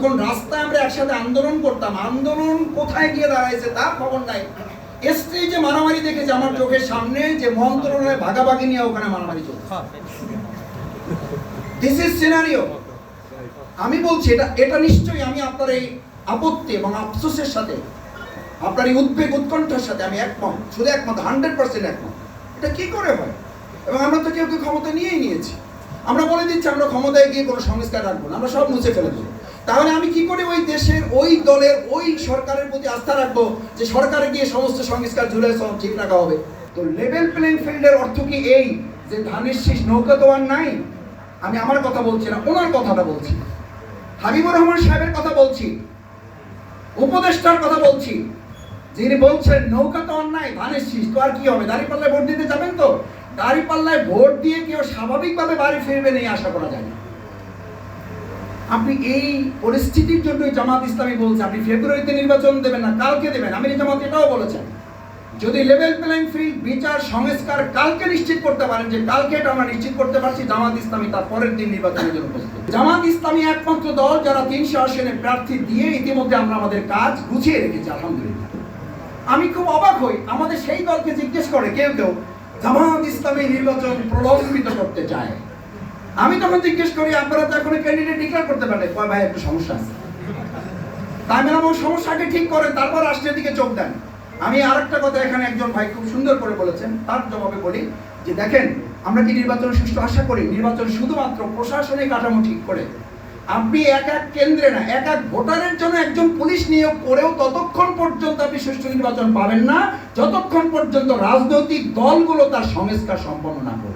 যখন রাস্তায় আমরা একসাথে আন্দোলন করতাম, আন্দোলন কোথায় গিয়ে দাঁড়াইছে তার খবর নাই। স্টেজে মারামারি দেখেছে আমার চোখের সামনে, যে মন্ত্রণালয়ে ভাগাভাগি নিয়ে ওখানে মারামারি চলছে। This is scenario. আমি বলছি এটা নিশ্চয়ই আমি আপনার এই আপত্তি এবং আফসোসের সাথে, আপনার এই উদ্বেগ উৎকণ্ঠার সাথে আমি একমত, শুধু একমত, 100% একমত। এটা কি করে হয়? এবং আমরা তো কেউ ক্ষমতা নিয়েই নিয়েছি। আমরা বলে দিচ্ছি আমরা ক্ষমতায় গিয়ে কোনো সংস্কার রাখবো না, আমরা সব মুছে ফেলে দেবো। তাহলে আমি কি করে ওই দেশের, ওই দলের, ওই সরকারের প্রতি আস্থা রাখবো যে সরকারে গিয়ে সমস্ত সংস্কার ঝুলে সব ঠিক রাখা হবে? তো লেভেল প্লেইং ফিল্ডের অর্থ কি এই যে ধানের শীষ নৌকা তো আর নাই? আমি আমার কথা বলছি না, ওনার কথাটা বলছি, হাবিবুর রহমান সাহেবের কথা বলছি, উপদেষ্টার কথা বলছি, যিনি বলছেন নৌকা তো অন্যায়, ধানের শীষ তো আর কি হবে? দাঁড়িপাল্লায় ভোট দিতে যাবেন তো? দাঁড়িপাল্লায় ভোট দিয়ে কেউ স্বাভাবিকভাবে বাড়ি ফিরবেন এই আশা করা যায় না। আপনি এই পরিস্থিতির জন্যই জামাত ইসলামী বলছে আপনি ফেব্রুয়ারিতে নির্বাচন দেবেন না, কালকে দেবেন। আমির জামাত এটাও বলেছেন, যদি লেভেল প্লেইং ফিল্ড, বিচার, সংস্কার কালকে নিশ্চিত করতে পারেন, যে কালকে এটা আমরা নিশ্চিত করতে পারছি, জামাত ইসলামী তার পরের দিন নির্বাচনের জন্য প্রস্তুত। জামাত ইসলামী একমাত্র দল যারা 300 আসনে প্রার্থী দিয়ে ইতিমধ্যে আমরা আমাদের কাজ গুছিয়ে রেখেছি, আলহামদুলিল্লাহ। আমি খুব অবাক হই, আমাদের সেই দলকে জিজ্ঞেস করে কেউ জামাত ইসলামী নির্বাচন প্রলম্বিত করতে চায়। আমি তখন জিজ্ঞেস করি আপনারা তো এখন ক্যান্ডিডেট ডিক্লেয়ার করতে পারেন? কয় ভাই একটু সমস্যা আছে। তাই আমি আমার সমস্যাকে ঠিক করেন, তারপর রাষ্ট্রের দিকে চোখ দেন। আমি আরেকটা কথা এখানে একজন ভাই খুব সুন্দর করে বলেছেন, তার জবাবে বলি যে দেখেন, আমরা কি নির্বাচন সুষ্ঠু আশা করি? নির্বাচন শুধুমাত্র প্রশাসনিক কাঠামো ঠিক করে, আপনি এক এক কেন্দ্রে না, এক এক ভোটারের জন্য একজন পুলিশ নিয়োগ করেও ততক্ষণ পর্যন্ত আপনি সুষ্ঠু নির্বাচন পাবেন না, যতক্ষণ পর্যন্ত রাজনৈতিক দলগুলো তার সংস্কার সম্পন্ন না করবে।